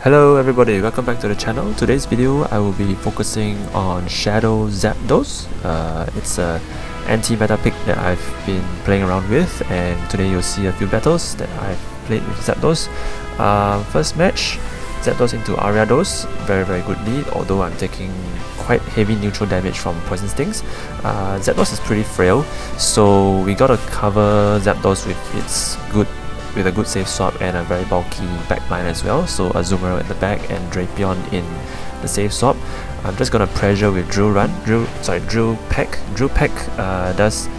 Hello everybody, welcome back to the channel. Today's video I will be focusing on Shadow Zapdos. It's a anti-meta pick that I've been playing around with, and today you'll see a few battles that I've played with Zapdos. First match, Zapdos into Ariados, very good lead, although I'm taking quite heavy neutral damage from Poison Stings. Zapdos is pretty frail, so we gotta cover Zapdos with a good safe swap and a very bulky backline as well. So Azumaril at the back and Drapion in the safe swap. I'm just gonna pressure with Drill Peck. Drill Peck does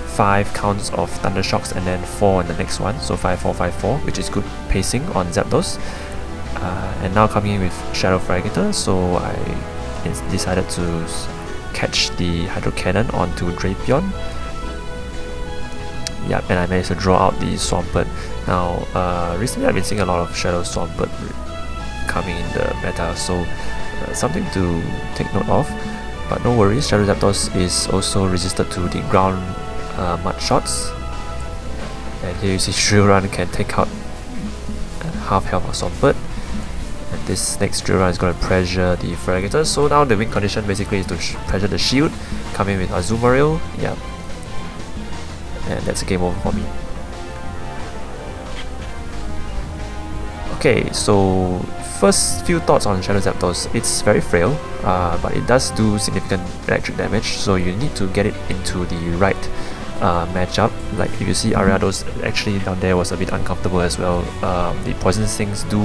5 counts of Thundershocks and then 4 in the next one, so 5-4-5-4, which is good pacing on Zapdos. And now coming in with Shadow Fragator, so I decided to catch the Hydro Cannon onto Drapion. Yep, and I managed to draw out the Swampert. Now, recently I've been seeing a lot of Shadow Swampert coming in the meta, so something to take note of. But no worries, Shadow Zapdos is also resisted to the ground mud shots. And here you see Drill Run can take out half health of Swampert. And this next Drill Run is going to pressure the Fragator. So now the win condition basically is to pressure the shield, come in with Azumaril. Yep. And that's a game over for me. Okay, so first few thoughts on Shadow Zapdos. It's very frail, but it does do significant electric damage, so you need to get it into the right matchup. Like if you see Ariados actually down there was a bit uncomfortable as well. The Poison Stings do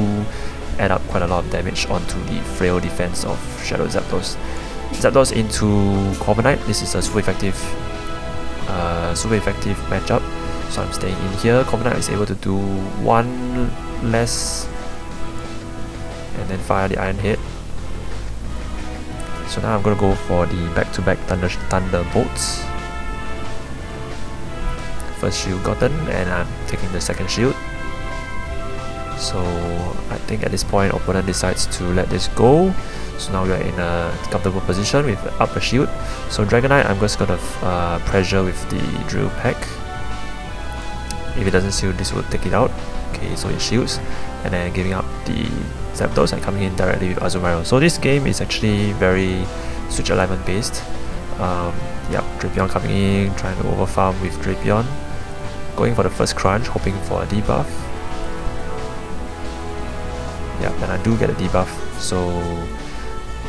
add up quite a lot of damage onto the frail defense of Shadow Zapdos. Zapdos into Corviknight. This is a super effective matchup, so I'm staying in here. Corviknight is able to do 1 less and then fire the Iron Head. So now I'm gonna go for the back-to-back Thunderbolts. First shield gotten, and I'm taking the second shield. So I think at this point opponent decides to let this go. So now we are in a comfortable position with up a shield. So Dragonite, I'm just gonna pressure with the Drill Peck. If it doesn't shield, this will take it out. Okay, so it shields, and then giving up the Zapdos and coming in directly with Azumaril. So this game is actually very switch alignment based. Yep, Drapion coming in, trying to overfarm with Drapion. Going for the first crunch, hoping for a debuff. Yep, and I do get a debuff, so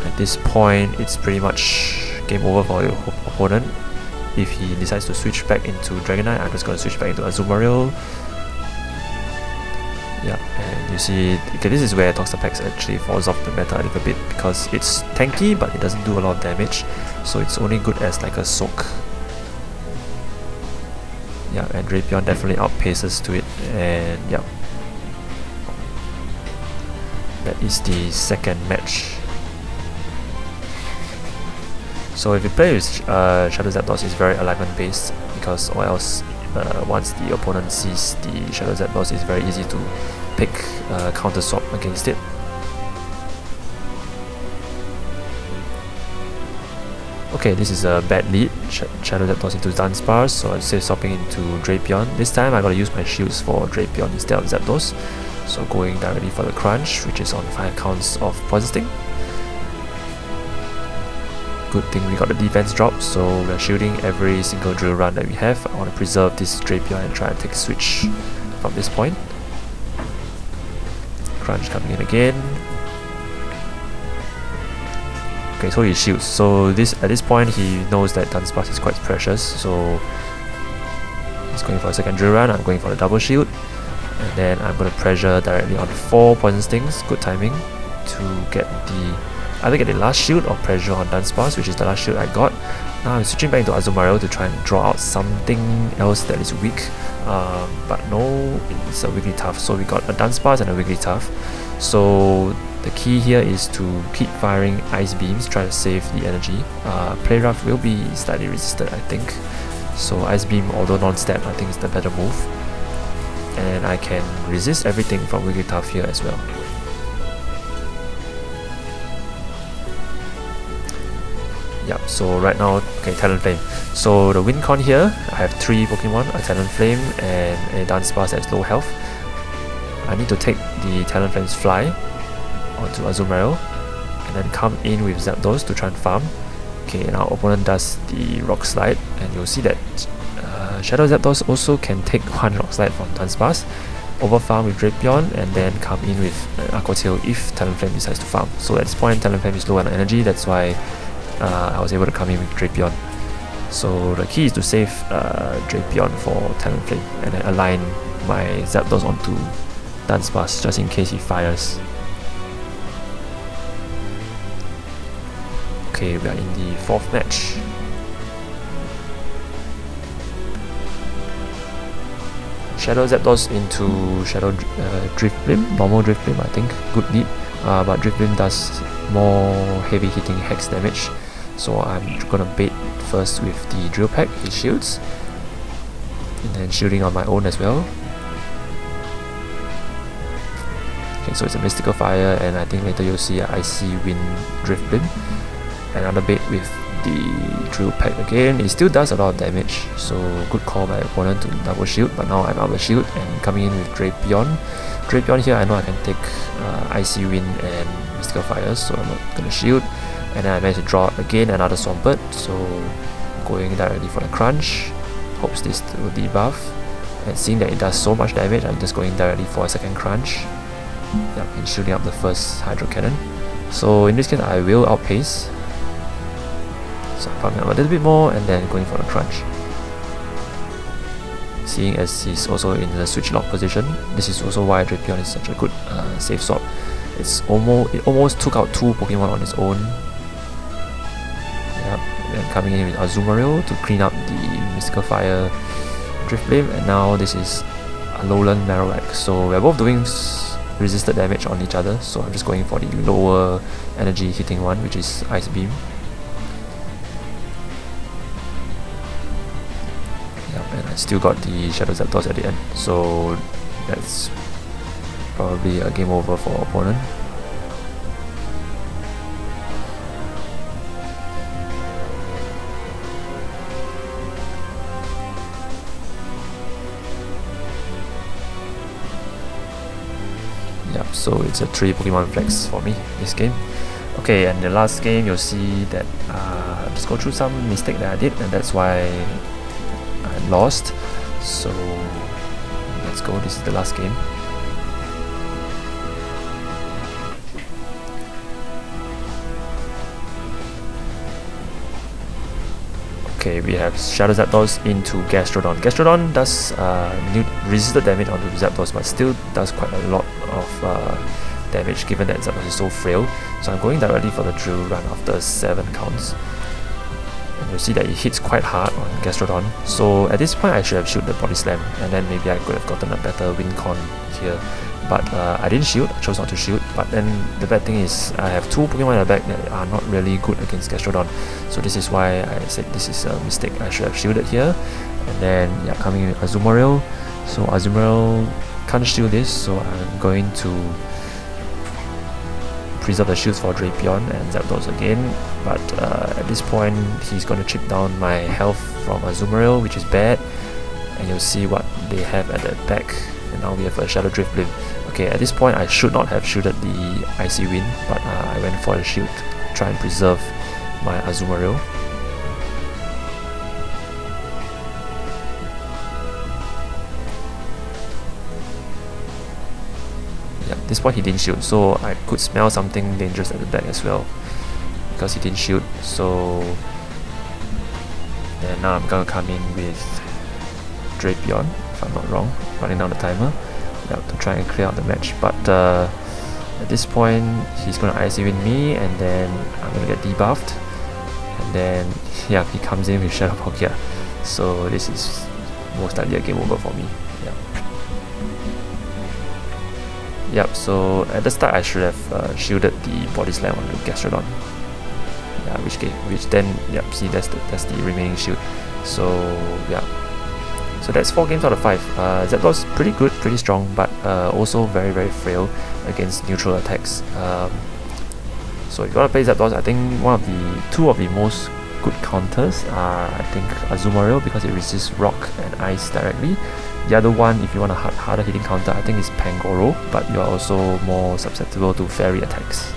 at this point it's pretty much game over for your opponent. If he decides to switch back into Dragonite, I'm just going to switch back into Azumaril. Yeah, and you see, okay, this is where Toxapex actually falls off the meta a little bit, because it's tanky but it doesn't do a lot of damage, so it's only good as like a soak. Yeah, and Drapion definitely outpaces to it, and yeah. That is the second match. So if you play with Shadow Zapdos, it's very alignment based, because or else once the opponent sees the Shadow Zapdos, it's very easy to pick counter swap against it. Okay, this is a bad lead. Shadow Zapdos into Dunsparce, so I'm safe swapping into Drapion. This time I gotta use my shields for Drapion instead of Zapdos. So going directly for the crunch, which is on 5 counts of Poison Sting. Good thing we got the defense drop, so we're shielding every single Drill Run that we have. I want to preserve this Drapion and try and take a switch from this point. Crunch coming in again. Okay, so he shields. So at this point he knows that Dunsparce is quite precious, so he's going for a second Drill Run. I'm going for the double shield. And then I'm going to pressure directly on 4 Poison Stings. Good timing to get either get the last shield or pressure on Dunsparce, which is the last shield I got. Now I'm switching back into Azumaril to try and draw out something else that is weak. But no, it's a Wigglytuff. So we got a Dunsparce and a Wigglytuff. So the key here is to keep firing Ice Beams, try to save the energy. Play Rough will be slightly resisted, I think. So Ice Beam, although non-stab, I think is the better move. And I can resist everything from Wigglytuff here as well. Yep, so right now, okay, Talonflame. So the win con here, I have 3 Pokemon, a Talonflame and a Dunsparce that's low health. I need to take the Talonflame's Fly onto Azumaril, and then come in with Zapdos to try and farm. Okay, and our opponent does the Rock Slide, and you'll see that Shadow Zapdos also can take one Rock Slide from Dunsparce, overfarm with Drapion, and then come in with Aqua Tail if Talonflame decides to farm. So at this point, Talonflame is low on energy, that's why I was able to come in with Drapion. So the key is to save Drapion for Talonflame, and then align my Zapdos onto Dunsparce just in case he fires. Okay, we are in the 4th match. Shadow Zapdos into Shadow Drifblim, normal Drifblim I think, good lead, but Drifblim does more heavy hitting hex damage, so I'm gonna bait first with the Drill Peck, his shields, and then shielding on my own as well. Okay, so it's a Mystical Fire, and I think later you'll see an Icy Wind Drifblim. Another bait with the Drill Peck again. It still does a lot of damage, so good call by opponent to double shield, but now I'm out of shield and coming in with Drapion. Drapion here, I know I can take Icy Wind and Mystical Fire, so I'm not gonna shield. And then I managed to draw again another Swampert, so going directly for the Crunch. Hopes this will debuff. And seeing that it does so much damage, I'm just going directly for a second Crunch. Yep, and shooting up the first Hydro Cannon. So in this case, I will outpace. So I'm farming up a little bit more and then going for the Crunch. Seeing as he's also in the switch lock position, this is also why Drapion is such a good safe swap. It almost took out 2 Pokemon on its own. Yep, and then coming in with Azumaril to clean up the Mystical Fire Drifblim, and now this is Alolan Marowak. So we're both doing resisted damage on each other, so I'm just going for the lower energy hitting one, which is Ice Beam. And I still got the Shadow Zapdos at the end, so that's probably a game over for opponent. Yep, so it's a 3 Pokemon flex for me this game. Okay, and the last game you'll see that just go through some mistake that I did, and that's why I lost. So let's go, this is the last game. Okay, we have Shadow Zapdos into Gastrodon. Gastrodon does resisted damage onto Zapdos, but still does quite a lot of damage given that Zapdos is so frail. So I'm going directly for the Drill Run after 7 counts. And you'll see that it hits quite hard on Gastrodon. So at this point I should have shielded the Body Slam, and then maybe I could have gotten a better win con here. But I didn't shield, I chose not to shield. But then the bad thing is I have 2 Pokemon in the back that are not really good against Gastrodon. So this is why I said this is a mistake. I should have shielded here. And then yeah, coming in with Azumaril. So Azumaril can't shield this, so I'm going to preserve the shields for Drapion and Zapdos again. But at this point he's going to chip down my health from Azumaril, which is bad. And you'll see what they have at the back. And now we have a Shadow Drifblim. Okay, at this point I should not have shielded the Icy Wind, but I went for a shield to try and preserve my Azumaril. Yeah, at this point he didn't shield, so I could smell something dangerous at the back as well, because he didn't shield. So then now I'm gonna come in with Drapion, if I'm not wrong, running down the timer, yeah, to try and clear out the match. But at this point he's gonna Icy Wind me, and then I'm gonna get debuffed, and then yeah, he comes in with Shadow Bulkier. So this is most likely a game over for me. Yep, so at the start I should have shielded the Body Slam on the Gastrodon. Yeah, which then yep, see that's the remaining shield. So yeah. So that's 4 games out of 5. Zapdos pretty good, pretty strong, but also very, very frail against neutral attacks. So if you want to play Zapdos, I think two of the most good counters are, I think, Azumaril, because it resists rock and ice directly, The other one, if you want a harder hitting counter, I think is Pangoro, but you're also more susceptible to fairy attacks.